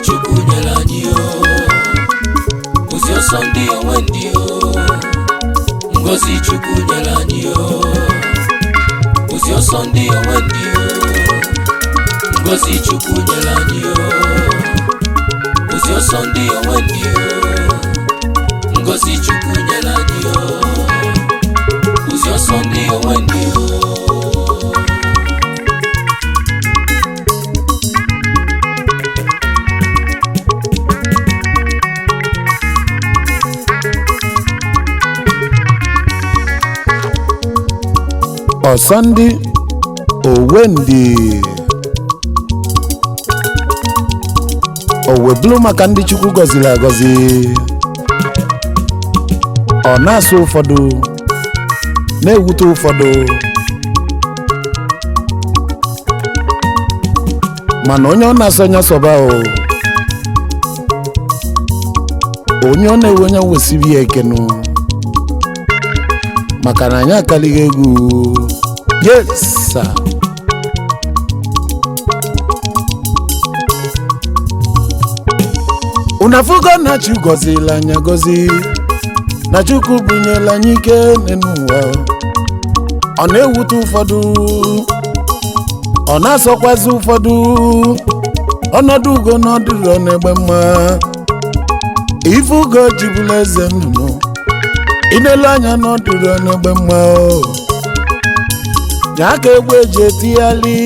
Chukwu nyere anyị ozi Osondi Owendi ngozi Chukwu nyere anyị ozi Osondi Owendi ngozi Chukwu nyere anyị ozi Osondi Owendi ngozi Chukwu nyere anyị ozi Osondi Owendi Osondi Owendi owebulu maka ndị Chukwu gọziri agọzi ọ na-asụ ụfọdụ na-ewute ụfọdụ mana onye ọ na-asọnya sọba onye ọ na-ewe onye wesiri ya ekenu maka na anyị akalighị egwu. Yes sir. Unafugo na Chukwu gọzila anya gọzi na Chukwu bunyela anyị ike n'ụwa ọ na-ewute ụfọdụ ọ na-asọkwazi ụfọdụ ọnọdụ ugo n'ọdụrụ n'egbe mma ife ugo jibụla eze nnụnụ inelu anya n'ọdụrụ n'egbe mma ya ka egbe eji etighali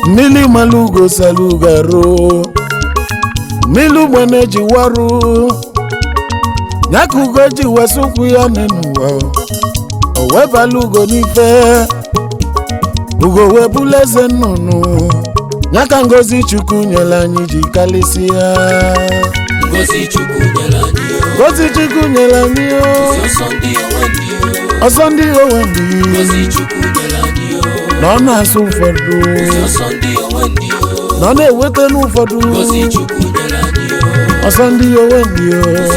mmiri malụ ugo salụ ugo arụ mmiri ugbo na-eji warụ ya ka ugo ji wesa ụkwụ ya n'ụwa o webala ugo n'ife ugo webula eze nnụnụ ya ka ngozi Chukwu nyere anyị ji kalịsịa ngozi Chukwu nyere anyị ngozi Chukwu nyere anyị Osondi Owendi ngozi Chukwu nyere anyị na ọ na-asụ ụfọdụ Osondi Owendi na ọ na-eweta n'ụfọdụ ngozi Chukwu nyere anyị Osondi Owendi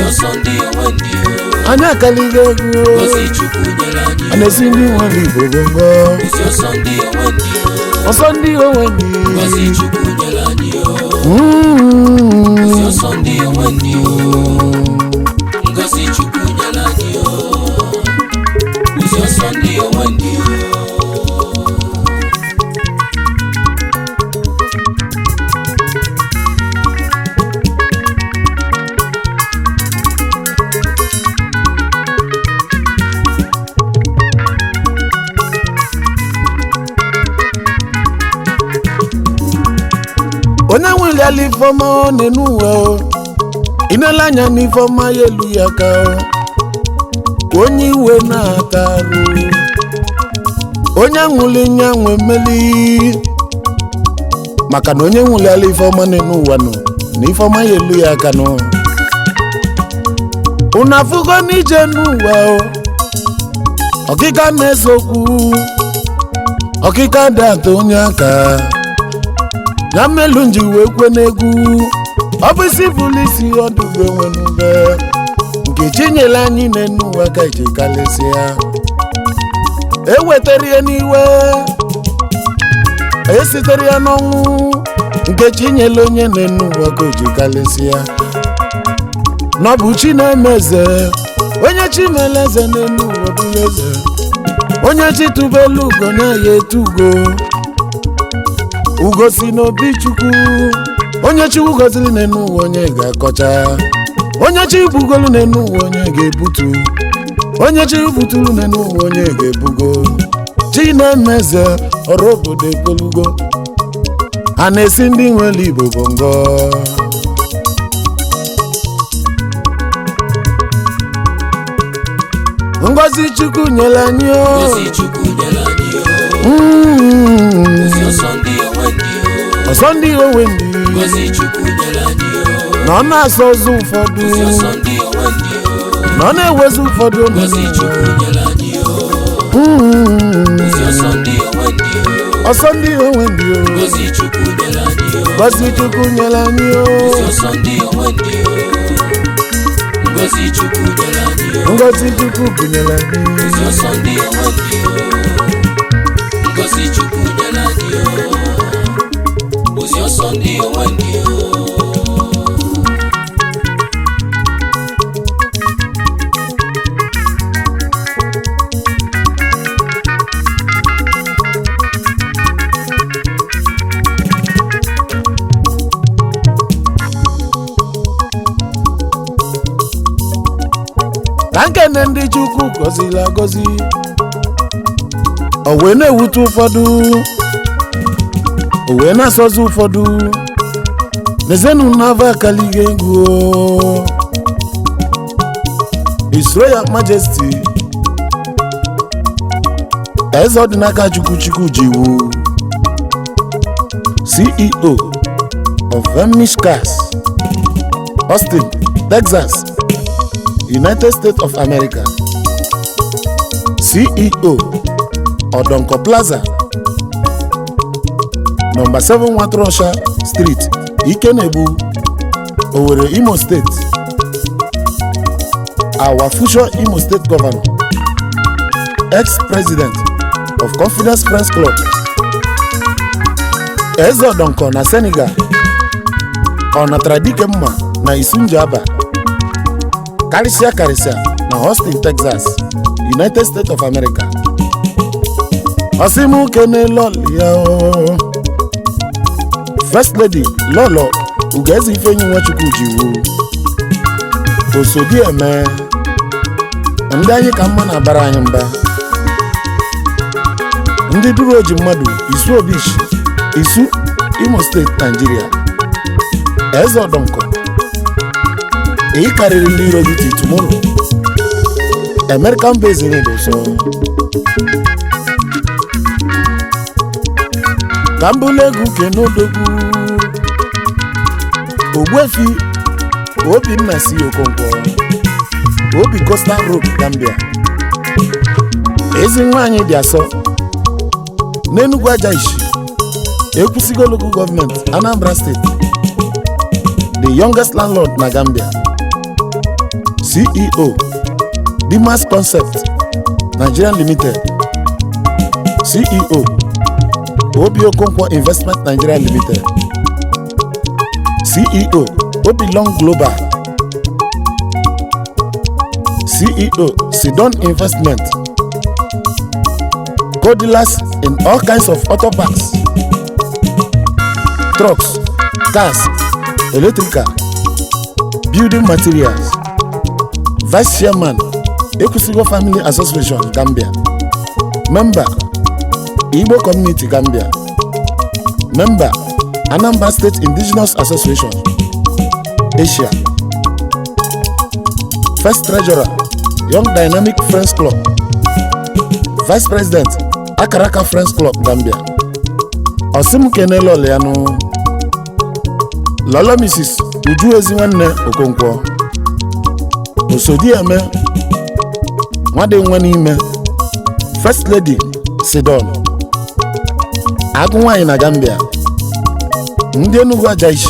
Osondi Owendi anyị akaligo egwu ngozi Chukwu nyere anyị a na-esi ndị nwere Igbo bongo Osondi Owendi Osondi Owendi ngozi Chukwu nyere anyị Osondi Owendi ngozi Chukwu nyere anyị Osondi Owendi onye nwere ifeọma ọ na-enu uwe inele anya n'ifeọma ya elu ya ka onye iwe na-atarụ onye nwụli nya nwe mmeli maka na onye nwere ifeọma na-enu ụwa nọ na ifeọma ya elu ya aka nọ unafugo n'ije n'ụwa ọkịka na-esokwu ọkịka dị atọ onye aka ya melu nji wee kwe n'egwu ọ bụ isi bụlụ isi ọdụbe nwenube nke chinyere anyị n'enu ụwa ka iji kalịsịa ewetara ya n'iwe esitere ya n'ọnwụ nke chinyere onye n'enu ụwa ka iji kalịsịa n'ọbụ chi na-emeze onye chi mere eze n'enu ụwa bụrụ eze onye chi tubelu ugo na-ya etu ugo si n'obi Chukwu onye Chukwu gọziri n'enu ụwa onye ga-akọcha onye chi bugolu n'enu ụwa onye ga-ebutu onye chi buturu n'enu ụwa onye ga-ebugo chi na-emeze ọrụ obodo ekwelugo a na-esi ndị nwere Igbo bongo ngozi Chukwu nyere anyị ngozi Chukwu nyere anyị Osondi Owendi Osondi Owendi ngozi Chukwu nyere anyị na ọ na-asọ ozu ụfọdụ Osondi Owendi na ọ na-ewezi ụfọdụ ngozi Chukwu nyere anyị Osondi Owendi Osondi Owendi ngozi Chukwu nyere anyị ngozi Chukwu nyere anyị Osondi Owendi ngozi Chukwu nyere anyị ngozi Chukwu bunyere anyị Osondi Owendi ngozi Chukwu nyere anyị Osondi Owendi ka nkene ndị Chukwu gọziri agọzi o wee na-ewute ụfọdụ o wee na-asọzi ụfọdụ n'ezenu n'ava akaliga egwu His Royal Majesty eze ọdịnaka Chukwu Jiwu CEO of Vemish Cars, Austin, Texas, United States of America. CEO Odonko Plaza, number 7 Watrosha Street, Ikenebu, Owerri, Imo State. Our future Imo State Governor, ex-president of Confidence Friends Club, Eze Odonko na Senegal, Onatradike mma na Isunjaba, karịsịa na Austin, Texas, United States of America. Osimu kene lọl ya First Lady Lolo Ugezi Ifeanyi Nwachukwu Jiwu Osodebe ndị anyị ka mma na-abara anyị mba ndị duru oji mmadụ Isu Obishi Isu Imo State, Nigeria. Eze Odonko ị karịrị ndị iro gị tomorrow. American based in so Kambulegu kenodogwu Ogwefi Obinna si Okonkwo Obi Coastal Road, Gambia. Ezi nwanyị dị asọ n'Enugu Ajaishi Ekwusigo Local Government, Anambra State. The youngest landlord na Gambia. CEO Dimas Concept Nigeria Limited. CEO Obi Okonkwo Investment Nigeria Limited. CEO Obi Long Global. CEO Sidon Investment. Co-dealers in all kinds of auto parts, trucks, cars, electrical, building materials. Vice Chairman, Ekwusigo Family Association, Gambia. Member, Igbo Community, Gambia. Member, Anambra State Indigenous Association, Asia. First Treasurer, Young Dynamic Friends Club. Vice President, Akaraka Friends Club, Gambia. Osimu kene lọl ya nụ Lolo Mrs. Uju Ezinwanne Okonkwo Osodebe nwade nwa n'ime First Lady Sidon agụ nwanyị na Gambia. Ndị Enugu Ajaishi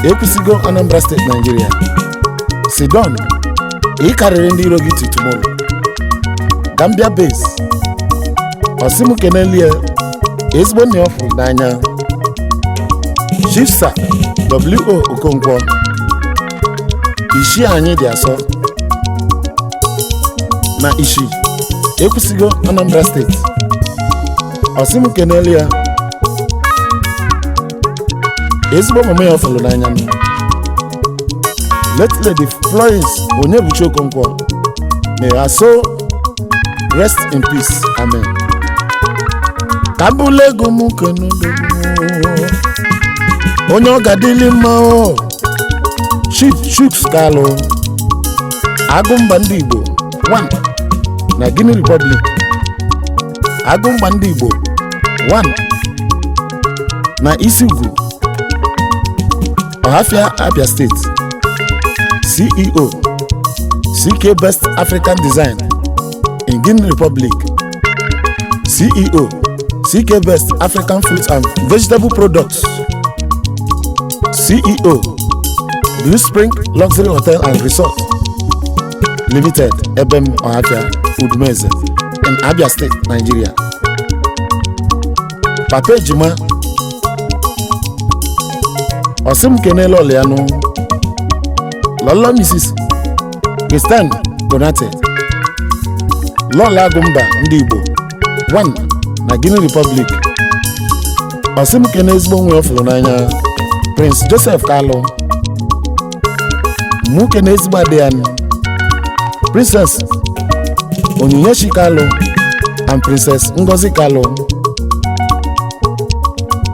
Ekwusigo Anambra State, Nigeria. Sidon ị karịrị ndị iro gị tomorrow. Gambia base. Osimu kenelie ezigbo nne ọfụ n'anya Chifsa W.O. Okonkwo Ishi anyị dị asọ na Ishi Ekwusigo Anambra State. Osimu kenelie ezigbo mama ya ọfụlụ n'anya Late Lady Florence Onyebuchi Okonkwo. May her soul rest in peace. Amen. Kambulegu mukenodogwu onye ọ ga-adịlị mma Chief Chuks Kalu Agụmba ndị Igbo 1 na Guinea Republic. Agụmba ndị Igbo 1 na Isiugwu Ọhafia, Abia State. CEO CK Best African Design in Guinea Republic. CEO CK Best African Fruit and Vegetable Products. CEO Blue Spring Luxury Hotel and Resort Limited, Ebem Ọhafia, Udumeze in Abia State, Nigeria. Papa Ejima Osim kene lọl ya nụ Lolo Mrs. Christian Konate lọl Agụmba ndị Igbo 1 na Guinea Republic. Osim kene ezigbo nwe ọfụlụ n'anya Prince Joseph Kalu mụ kene ezigbo adị ya Princess Onyinyechi Kalu and Princess Ngozi Kalu.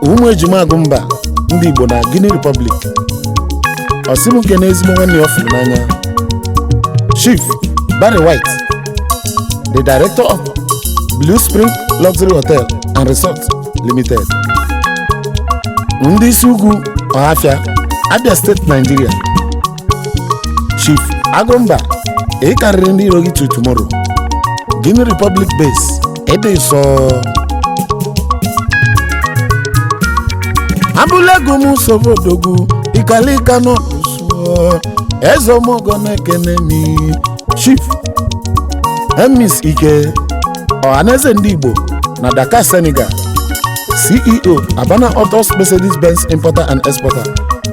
Ụmụ ejima Agụmba ndị Igbo na Guinea Republic. Osimuke na ezigbo nwanne ya ọfụrụ n'anya. Chief Barry White, the director of Blue Spring Luxury Hotel and Resort Limited. Ndị isi ugwu Ọhafịa, Abia State, Nigeria. Chief Agụmba karịrị ndị iro gị to tomorrow. Guinea Republic base Edeso. Abụlegum Sobodogu Ikalika no so Ezomogo Nekenemi. Chief Emis Ike Ohaneze ndị Igbo na Dakar, Senegal. CEO Abana Autos Mercedes-Benz importer and exporter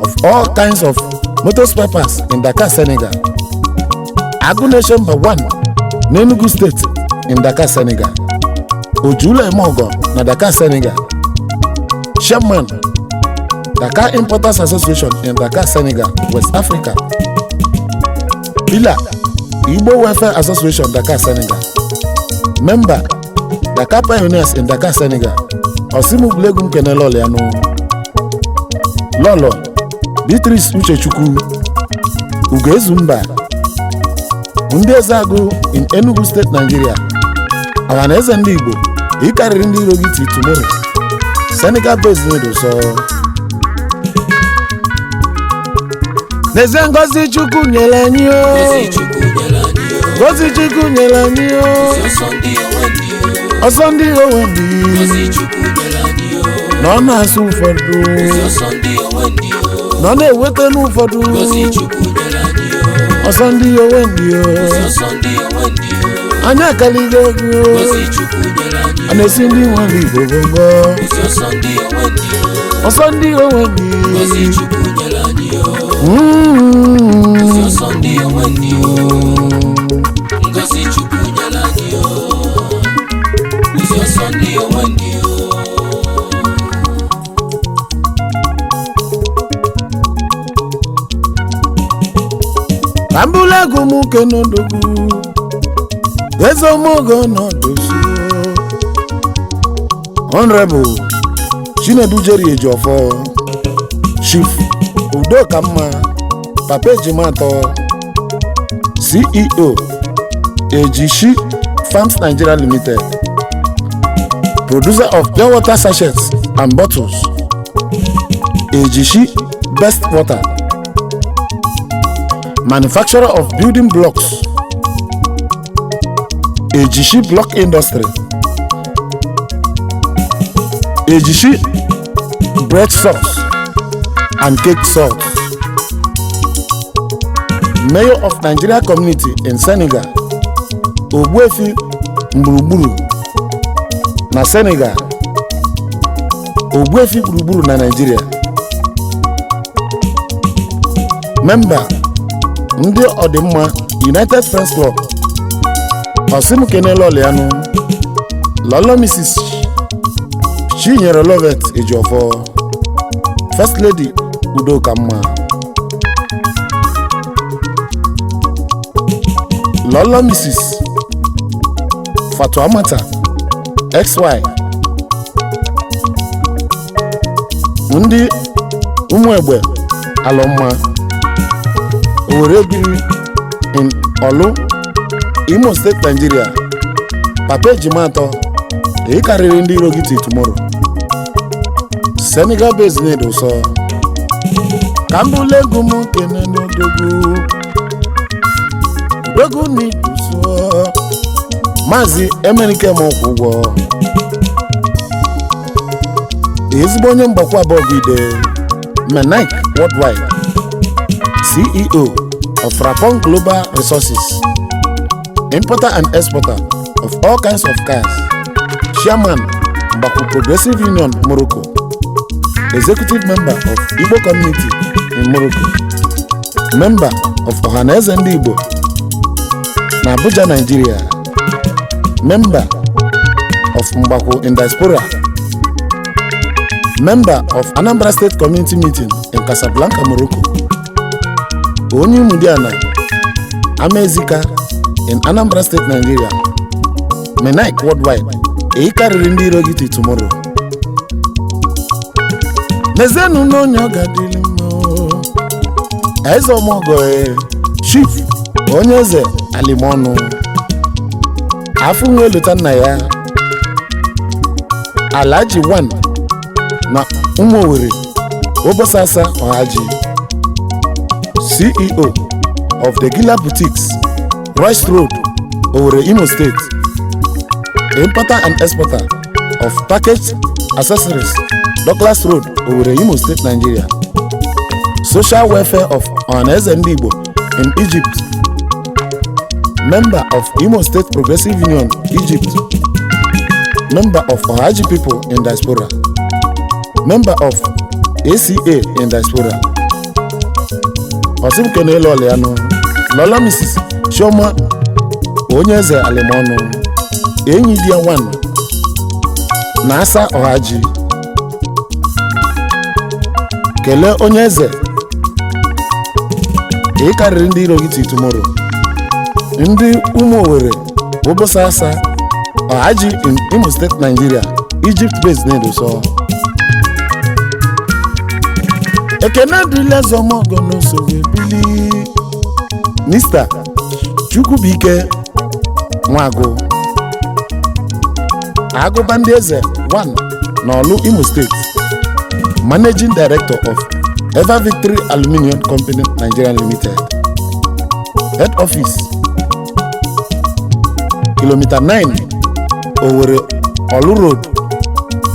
of all kinds of motor spare parts in Dakar, Senegal. Agu Nation #1 Enugu State in Dakar, Senegal. Ojula Emogo na Dakar, Senegal. Chairman Dakar Importers Association in Dakar, Senegal, West Africa. Pillar Igbo Welfare Association, Dakar, Senegal. Member Dakar Pioneers in Dakar, Senegal. Osimu Blegum Kenelole Anu. Lolo Beatrice Uchechukwu Ugezumba Ndezagu in Enugu State, Nigeria. Ohaneze ndị Igbo ịkarịrị ndị iro gị till tomorrow. Senegal based nedo so. Neze Ngozi Chukwu nyere anyị o. Ngozi Chukwu nyere anyị o. Osondi Owendi. Nọ na-asụ ụfọdụ. Nọ na-eweta n'ụfọdụ. Osondi Owendi o. Anya akaligo ego. A na-esi ndị nwere Igbo bongo. Osondi Owendi. Osondi Owendi Ngozi Chukwu nyere anyị Osondi Owendi. Abụlegum Kenodogu Ezomogo Nodosu. Honorable Chinedu Jerry Ejiofor. Chief Udokamma Papa Ejimato, CEO Ejishi Farms Nigeria Limited. Producer of pure water sachets and bottles. Ejishi Best Water. Manufacturer of building blocks. Ejishi Block Industry. Ejishi Bread Sauce and Cake Sauce. Mayor of Nigeria Community in Senegal. Ogbuefi Gburugburu na Senegal. Ogbuefi Gburugburu na Nigeria. Member ndị Ọdịmma United Friends Club. Osimuke Lolianu. Lolo Mrs. Chinyere Lovet Ejiofor. First Lady Udokamma. Lolo Mrs. Fatuamata XY. Ndị Umuegbe Aloma Owerebiri in Olu, Imo State, Nigeria. Papa Ejimato ịkarịrị ndị iro gị till tomorrow. Senegal based nedo so. Kambulegum Kenodogu Dogu ni so. Mazi Emenike Mokwugwo. Ezigbo onye mgbakwa Bogide Menaik Worldwide. CEO of Rapon Global Resources. Importer and exporter of all kinds of cars. Chairman Mbaku Progressive Union, Morocco. Executive member of Igbo Community in Morocco. Member of Ohaneze ndị Igbo na Abuja, Nigeria. Member of Mbaku in Diaspora. Member of Anambra State Community Meeting in Casablanca, Morocco. Onye Mudiana Amezika in Anambra State, Nigeria. Menaik worldwide. Ị karịrị ndị iro gị till tomorrow. N'ezienụ n'onye ọ ga-adịrị mma. Eze Ọmọgọ Chief onye eze Alimọnụ. Afụ nwe lụta nna ya Alhaji One na ụmụ Owerri Obosasa Ọhaji, CEO of the Gila Boutiques, Rice Road, Owerri, Imo State. Importer and exporter of packaged accessories, Douglas Road, Owerri, Imo State, Nigeria. Social welfare of Ohaneze Ndị Igbo in Egypt. Member of Imo State Progressive Union, Egypt. Member of Ohaji people in diaspora. Member of ACA in diaspora. Osim Kene Loliano, Lola Mrs. Shoma Onyeze Alimọnụ. Enyi dia one na-asa Ọhaji. Kelee onye eze. Ị karịrị ndị iro gị till tomorrow. Ndị ụmụ Owerri Obosasa Ọhaji in Imo State, Nigeria, Egypt based na-edoso. Ekene dịrịla Eze Ọmọgọ n'Osogbe Bili. Mr. Chukwubike Nwagụ Agụba ndị eze 1 n'Ọlụ, Imo State. Managing Director of Ever Victory Aluminium Company Nigeria Limited. Head Office Kilometer 9 Owerri Olu Road,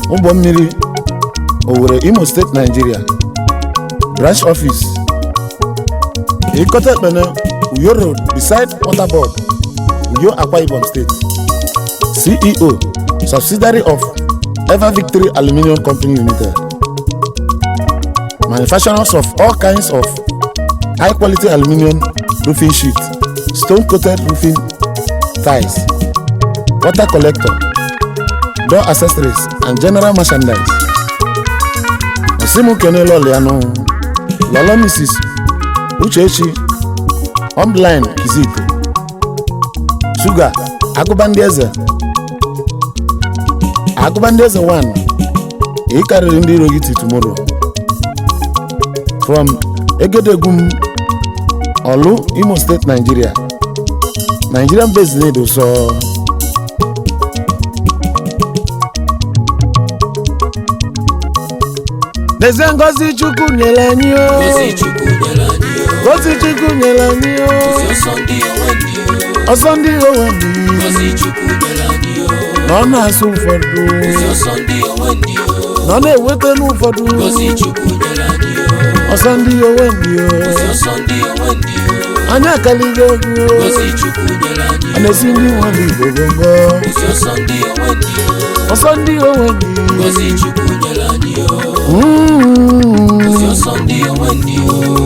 Ụgbọ Mmiri, Owerri, Imo State, Nigeria. Branch Office Ikotep Bene Uyo Road beside Waterboard, Uyo, Akwa Ibom State. CEO Subsidiary of Ever Victory Aluminium Company Limited. Manufacturers of all kinds of high quality aluminium roofing sheet, stone coated roofing tiles, water collector, door accessories and general merchandise. Osimu Kene Loliano, Lolo Mrs. Uchechi Online Kizito. Sugar Agụba ndị eze. Agụba ndị eze 1. Ị karịrị ndị iro gị till tomorrow. From Egedegum, Olu, Imo State, Nigeria. Nigerian based na-edoso. N'ezie Ngozi Chukwu nyere anyị o. Ngozi Chukwu nyere anyị o. Osondi Owendi. Nọ na-asụ ụfọdụ. Nọ na-eweta n'ụfọdụ. Osondi Owendi o. Anyị akaligo egwu o. A na-esi ndị nwere Igbo bongo. Osondi Owendi. Osondi Owendi o.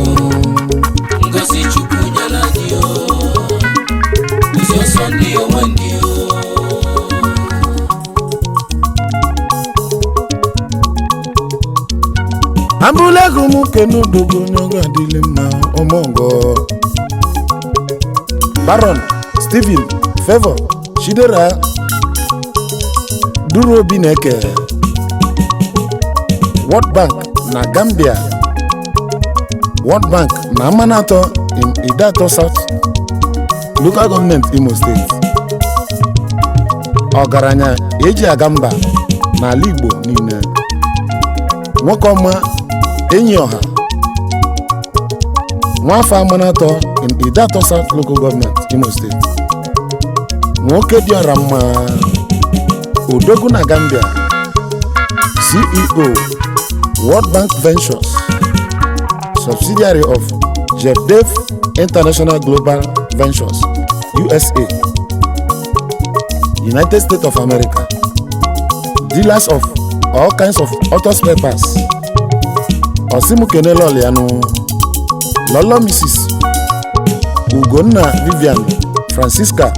Ngozi Chukwu nyere anyị o. Osondi Owendi o. Ambulego mu kenu dogo nyoga dilema Omongo. Baron Stephen Favor Chidera Duro Bineke. World Bank na Gambia. World Bank na Manato in Idato South Local Government, Imo State. Ọgaranya eji agamba n'ala Igbo niile. Nwoke ọma enyi ọha. Nwafa Manato in Idato South Local Government, Imo State. Nwoke dị ọra mma. Odogwu na Gambia. CEO World Bank Ventures, subsidiary of Jeff Dave International Global Ventures, USA, United States of America. Dealers of all kinds of auto spare parts. Osimu Kene Loliano, Lolo Mrs. Ugonna Vivian Francisca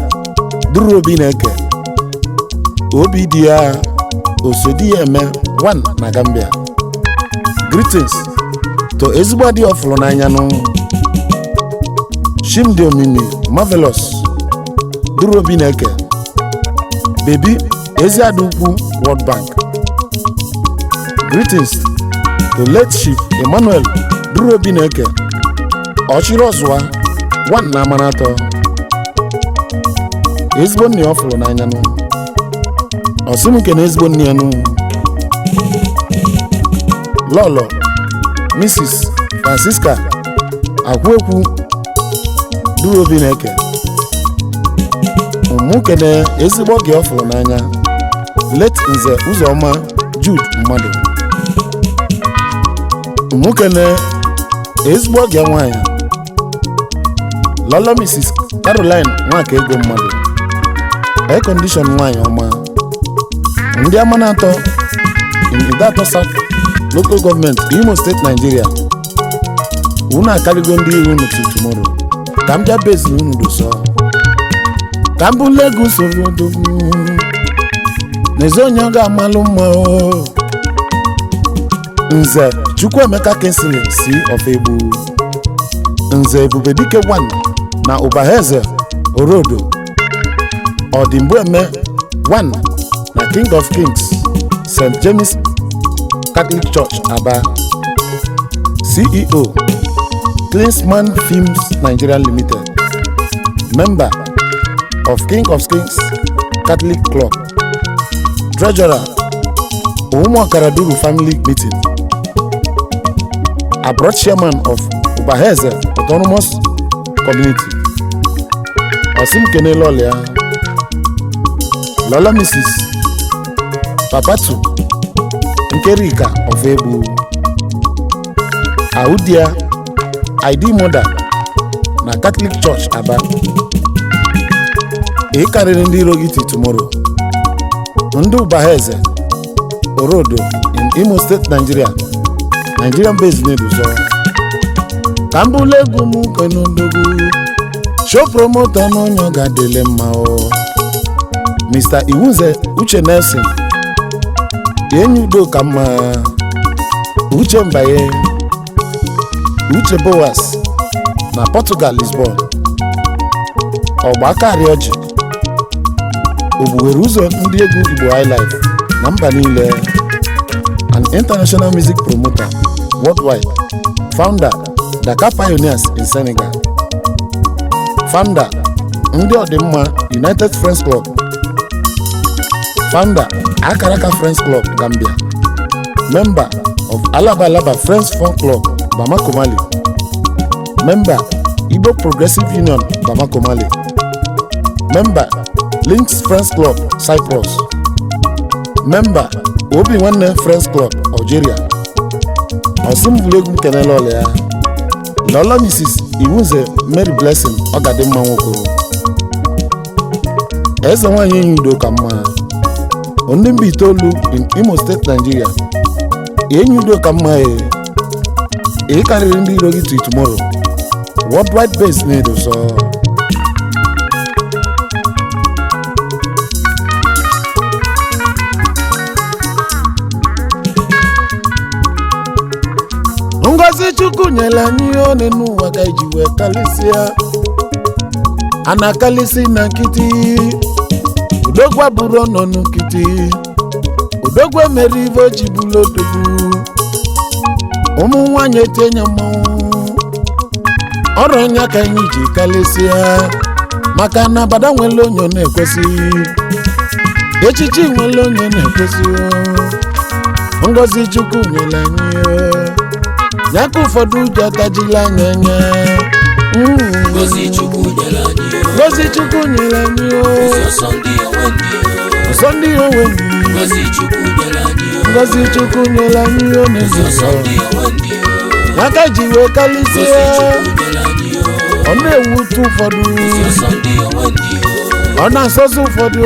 Duro Bineke, Obidia Osodieme 1 na Gambia. Greetings to everybody of Lonanyano. Shimdi Omimi, Marvelous, duru obi na-eke Baby Eziadu Ukwu World Bank. Greetings to late Chief Emmanuel duru obi na-eke Ochiri Ozua one na Amanato. Ezigbo nne ọfụrụ n'anya nụ ọsịmụke na ezigbo nne ya nụ Lolo Mrs. Francisca Akwuekwu duru obi na-eke ụmụke na ezigbo oge ọfụrụ n'anya late Nze Uzoma Jude Mmadụ ụmụke na ezigbo oge nwanyị Lolo Mrs. Caroline Nwaka Ego Mmadụ air condition nwanyị ọma ndị Amanato in Idato South Local Government Imo State Nigeria unu akaligo ndị iru unu tomorrow ka m bịa bezi unu doso ka m bụ legu soro odogwu n'ezi onye ọ ga-amalụ mma Nze Chukwuemeka Kingsley si of Egbu Nze Ebubedike 1 na Ubaheze Orodo Odimbueme 1 na King of Kings St. James Catholic Church Aba CEO Klinsman Films Nigeria Limited Member of King of Kings Catholic Club Treasurer Umuakaraduru Family Meeting Abroad Chairman of Ubaheze Autonomous Community Osim Kene Lolia Lola Mrs. Papatu Nkerika of Egbu Audia ID Mother na Catholic Church Aba karịrị ndị Irogiti tomorrow ndị Ubaheze Orodo in Imo State Nigeria Nigerian based Neduzo Kambule Gumu Kenondogu show promoter n'onyo gadele mma Mr. Iwuze Uche Nelson Yenyudo Kama Uche Mbaye Uche Boas na Portugal Lisbon Ọgbaka Arioji Obuwere ụzọ ndị egwu Igbo Highlife na mba niile an international music promoter worldwide founder Dakar Pioneers in Senegal founder ndị ọdịmma United Friends Club founder Akaraka Friends Club Gambia member of Alaba Friends Fun Club Bamako Mali member Igbo Progressive Union Bamako Mali member Links Friends Club Cyprus member Obi Nwanne Friends Club Algeria Osimbulegwu Kenelole ya Lola Mrs. Iwuze Mary Blessing Ọgadimma Nwokoro Eze nwanyị Enyudo ka mma ndị mba itoolu in Imo State Nigeria Enyudo ka mma karịrị ndị Irogiti tomorrow worldwide based Neduzo Ngozi Chukwu nyela anyị one n'ụwa ka iji wee kalịsịa anakalịsị na nkịtị Udogwa bụrụ ọnọ n'nkịtị Udogwa mere ive o ji bụrụ odogwu ụmụ nwanyị etenye mmanwụ ọrụ ọnya ka anyị ji kalịsịa maka na abada nwere onye na-ekwesị echichi nwere onye na-ekwesị Ngozi Chukwu nyela anyị Nyaka ụfọdụ ji atajila anya Ngozi Chukwu nyela anyị Ngozi Chukwu nyela anyị Osondi Owendi Ngozi Chukwu nyela anyị Ngozi Chukwu nyela anyị Osondi Owendi Nyaka ji wee kalịsịa ọ na-ewutu ụfọdụ Osondi Owendi ọ na-asọsọ ụfọdụ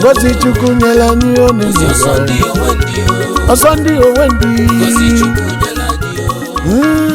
Ngozi Chukwu nyela anyị Osondi Owendi Osondi Owendi Ngozi Chukwu nyela anyị